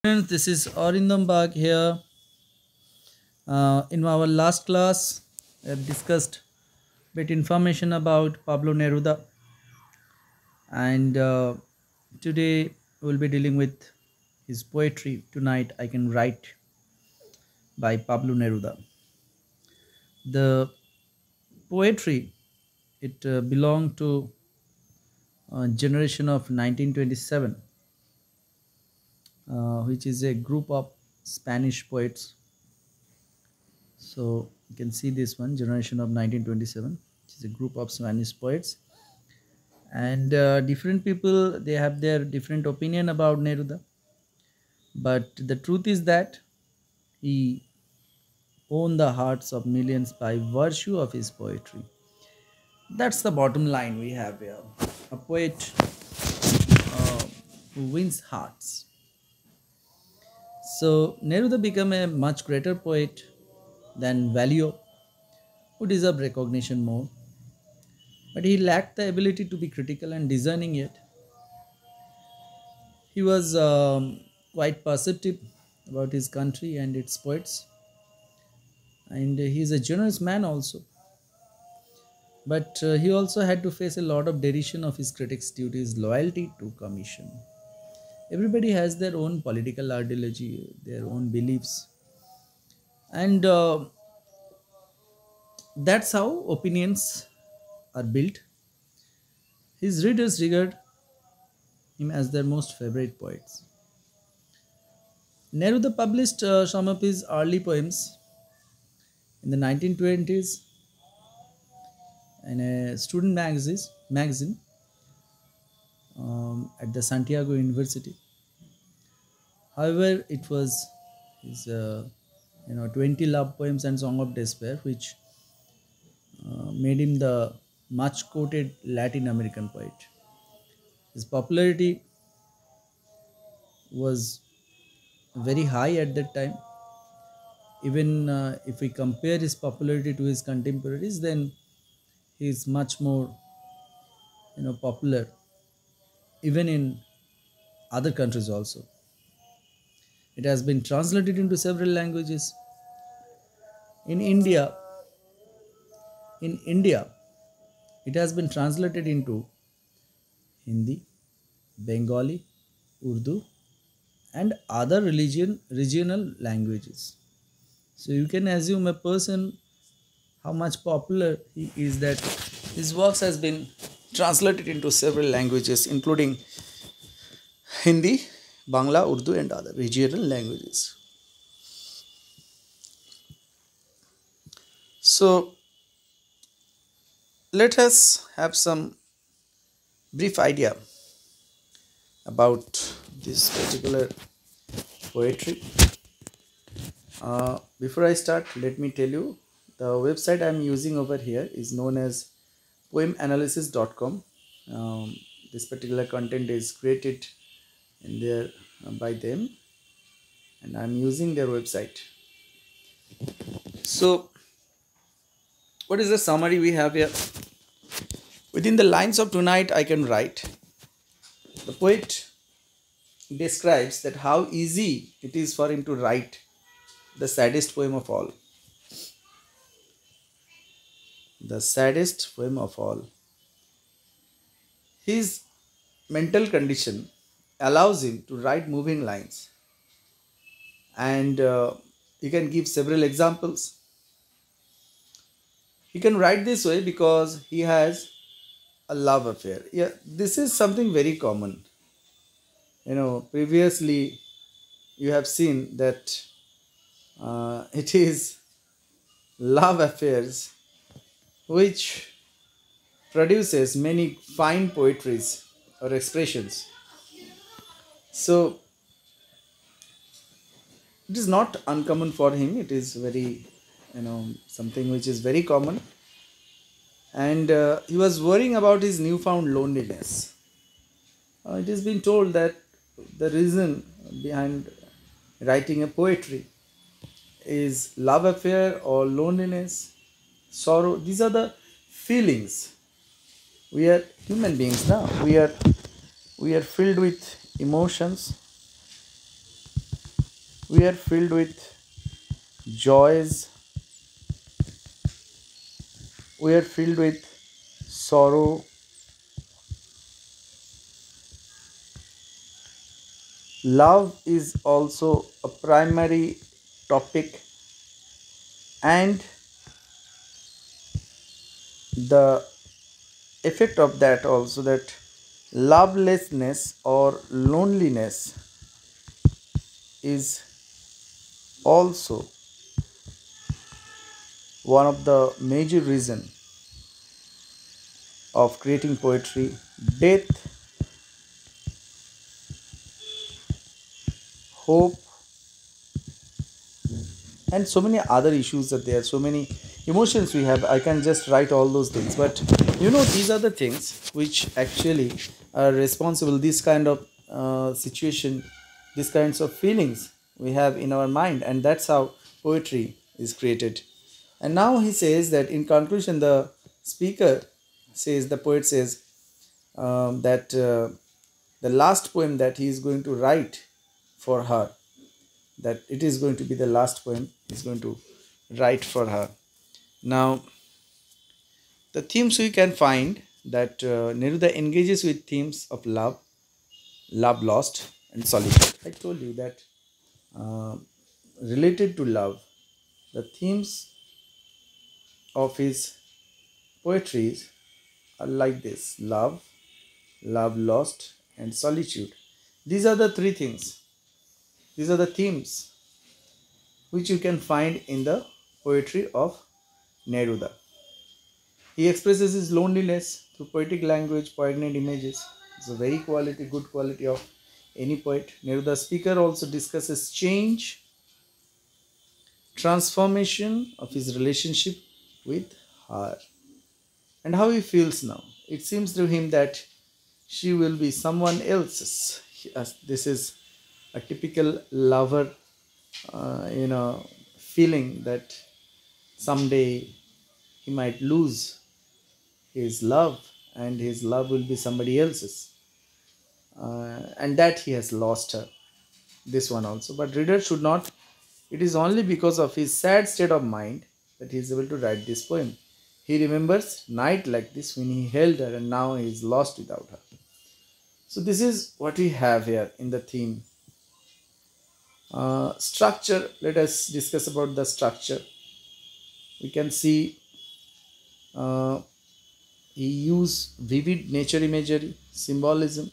Friends, this is Arindam Bag here. In our last class, we have discussed bit information about Pablo Neruda, and today we'll be dealing with his poetry. Tonight, I Can Write by Pablo Neruda. The poetry it belonged to a generation of 1927, which is a group of Spanish poets. So you can see this one, generation of 1927, which is a group of Spanish poets, and different people they have their different opinion about Neruda, but the truth is that he won the hearts of millions by virtue of his poetry. That's the bottom line we have here. A poet uh, who wins hearts. So Neruda became a much greater poet than Valio, who deserved recognition more, but he lacked the ability to be critical and discerning yet. He was quite perceptive about his country and its poets, and he is a generous man also. But he also had to face a lot of derision of his critics due to his loyalty to commission. Everybody has their own political ideology, their own beliefs, and that's how opinions are built. His readers regard him as their most favorite poets. Neruda published some of his early poems in the 1920s in a student magazine at the Santiago University. However, it was his 20 love poems and Song of Despair which made him the much quoted Latin American poet. His popularity was very high at that time. Even if we compare his popularity to his contemporaries, then he is much more popular even in other countries also. It has been translated into several languages. In India, in India, it has been translated into Hindi, Bengali, Urdu, and other regional languages. So you can assume a person how much popular he is that his works has been translated into several languages, including Hindi, Bangla, Urdu, and other regional languages. So let us have some brief idea about this particular poetry. Before I start, let me tell you the website I am using over here is known as poemanalysis.com. This particular content is created in there by them, and I am using their website. So, what is the summary we have here? Within the lines of Tonight I Can Write, the poet describes that how easy it is for him to write the saddest poem of all. The saddest poem of all. His mental condition allows him to write moving lines, and you can give several examples. He can write this way because he has a love affair. Yeah, this is something very common. Previously you have seen that it is love affairs which produces many fine poetries or expressions. So it is not uncommon for him. It is very, something which is very common. And he was worrying about his newfound loneliness. It has been told that the reason behind writing a poetry is love affair or loneliness, sorrow. These are the feelings. We are human beings now. We are filled with emotions, We are filled with joys, we are filled with sorrow. Love is also a primary topic, and the effect of that also, that lovelessness or loneliness is also one of the major reason of creating poetry. Death, hope, and so many other issues are there, so many emotions we have. I can just write all those things, but these are the things which actually are responsible, this kind of situation, these kinds of feelings we have in our mind, and that's how poetry is created. And now he says that in conclusion, the speaker says, the poet says, that the last poem that he is going to write for her, that it is going to be the last poem he's going to write for her. Now, the themes we can find that Neruda engages with themes of love, love lost, and solitude. I told you that uh, related to love, the themes of his poetries are like this: love, love lost, and solitude. These are the three things, these are the themes which you can find in the poetry of Neruda. He expresses his loneliness through poetic language, poignant images. It's a very good quality of any poet. Neruda speaker also discusses change, transformation of his relationship with her, and how he feels now. It seems to him that she will be someone else's. This is a typical lover, feeling that someday he might lose his love, and his love will be somebody else's, and that he has lost her. This one also, but reader should not, it is only because of his sad state of mind that he is able to write this poem. He remembers night like this when he held her, and now he is lost without her. So this is what we have here in the theme. Structure, let us discuss about the structure. We can see uh, he used vivid nature imagery, symbolism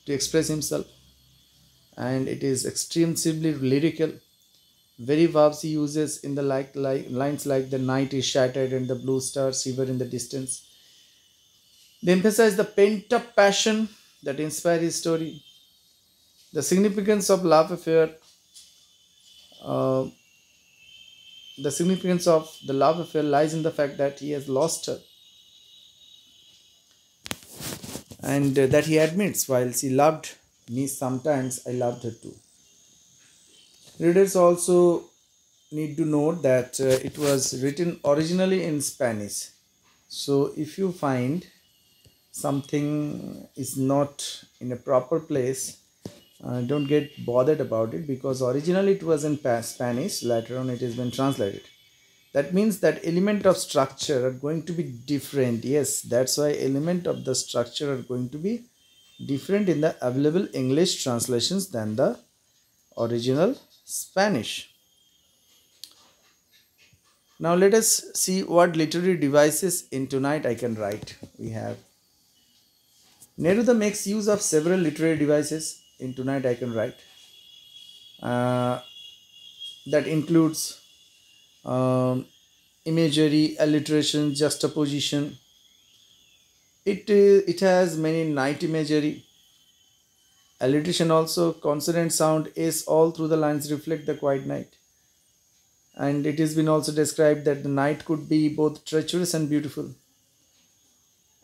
to express himself, and it is extremely lyrical. Very verbs he uses in the like lines like the night is shattered and the blue stars shiver in the distance. They emphasize the pent up passion that inspires his story. The significance of love affair, uh, the significance of the love affair lies in the fact that he has lost her, and that he admits, while she loved me, sometimes I loved her too. Readers also need to note that it was written originally in Spanish. So if you find something is not in a proper place, don't get bothered about it, because originally it was in Spanish, later on it has been translated. That means that element of structure are going to be different. Yes, that's why element of the structure are going to be different in the available English translations than the original Spanish. Now let us see what literary devices in Tonight I Can Write we have. Neruda makes use of several literary devices in Tonight I Can Write. Uh, that includes um, imagery, alliteration, juxtaposition. It has many night imagery. Alliteration also, consonant sound is all through the lines reflect the quiet night. And it has been also described that the night could be both treacherous and beautiful,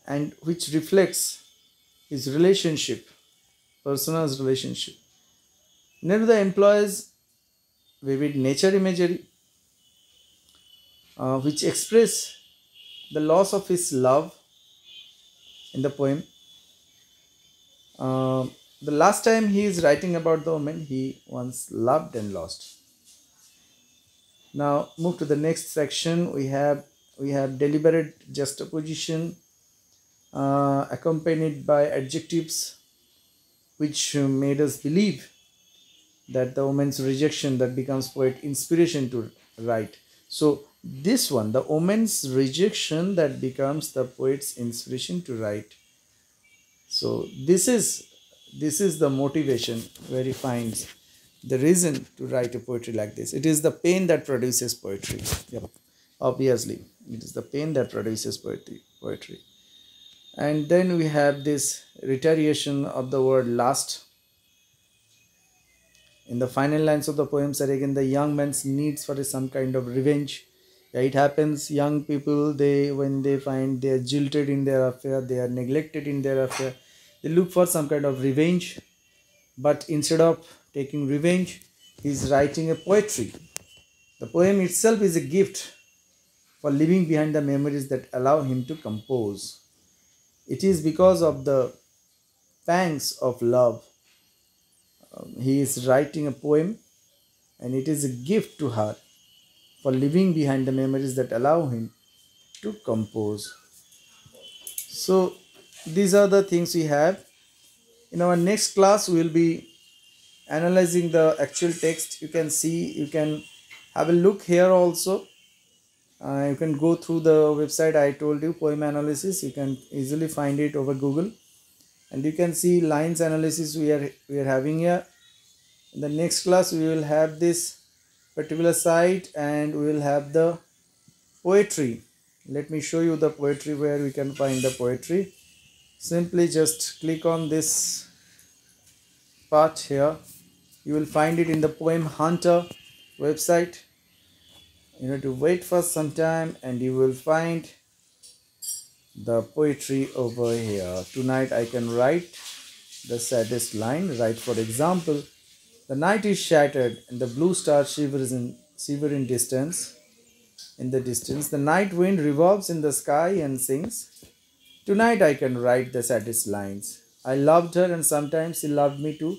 and which reflects his relationship, persona's relationship. Neruda employs vivid nature imagery, which express the loss of his love in the poem. Uh, the last time he is writing about the woman he once loved and lost. Now move to the next section. We have deliberate juxtaposition accompanied by adjectives which made us believe that the woman's rejection that becomes poet inspiration to write. So this one, the woman's rejection that becomes the poet's inspiration to write. So this is the motivation where he finds the reason to write a poetry like this. It is the pain that produces poetry. Yep. Obviously, it is the pain that produces poetry. And then we have this retaliation of the word last. In the final lines of the poems are again the young man's needs for some kind of revenge. Yeah, it happens. Young people, they when they find they are jilted in their affair, they are neglected in their affair, they look for some kind of revenge. But instead of taking revenge, he is writing a poetry. The poem itself is a gift for leaving behind the memories that allow him to compose. It is because of the pangs of love he is writing a poem, and it is a gift to her for leaving behind the memories that allow him to compose. So, these are the things we have. In our next class, we will be analyzing the actual text. You can see, you can have a look here also. You can go through the website I told you, poem analysis. You can easily find it over Google, and you can see lines analysis we are having here. In the next class, we will have this particular site, and we will have the poetry. Let me show you the poetry where we can find the poetry. Simply just click on this part here. You will find it in the Poem Hunter website. You need to wait for some time and you will find the poetry over here. Tonight I can write the saddest line. Write, for example, the night is shattered and the blue star shiver in distance. In the distance, the night wind revolves in the sky and sings. Tonight I can write the saddest lines. I loved her and sometimes she loved me too.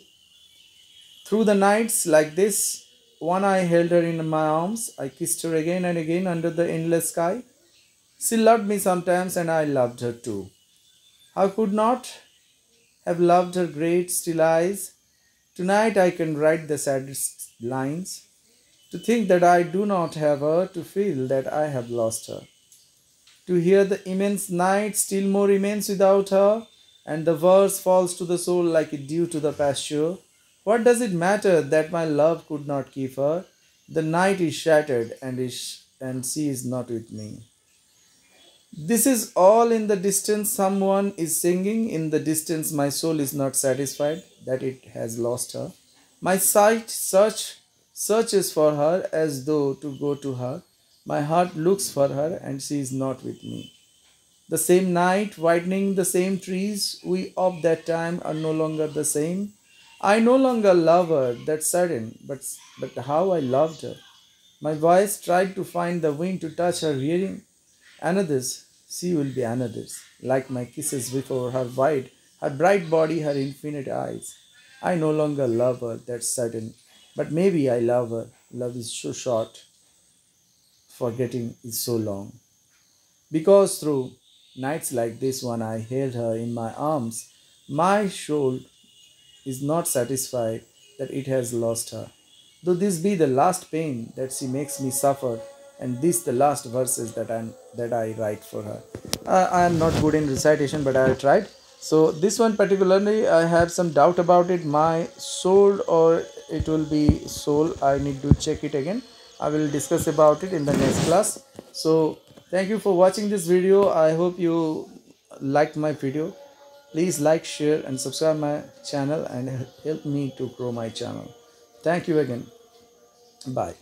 Through the nights like this, one I held her in my arms. I kissed her again and again under the endless sky. She loved me sometimes and I loved her too. How could not have loved her great still eyes? Tonight I can write the saddest lines. To think that I do not have her, to feel that I have lost her. To hear the immense night still more immense without her, and the verse falls to the soul like a dew to the pasture. What does it matter that my love could not keep her? The night is shattered and she is not with me. This is all in the distance someone is singing. In the distance my soul is not satisfied that it has lost her. My sight searches for her as though to go to her. My heart looks for her and she is not with me. The same night, whitening the same trees, we of that time are no longer the same. I no longer love her, that's certain, but how I loved her. My voice tried to find the wind to touch her hearing. Another's, she will be another's, like my kisses before her wide, her bright body, her infinite eyes. I no longer love her, that's certain, but maybe I love her. Love is so short, forgetting is so long. Because through nights like this one I held her in my arms, my soul is not satisfied that it has lost her. Though this be the last pain that she makes me suffer, and this the last verses that I write for her. I am not good in recitation, but I tried. So this one particularly, I have some doubt about it. My soul, or it will be soul. I need to check it again. I will discuss about it in the next class. So thank you for watching this video. I hope you liked my video. Please like, share and subscribe my channel and help me to grow my channel. Thank you again. Bye.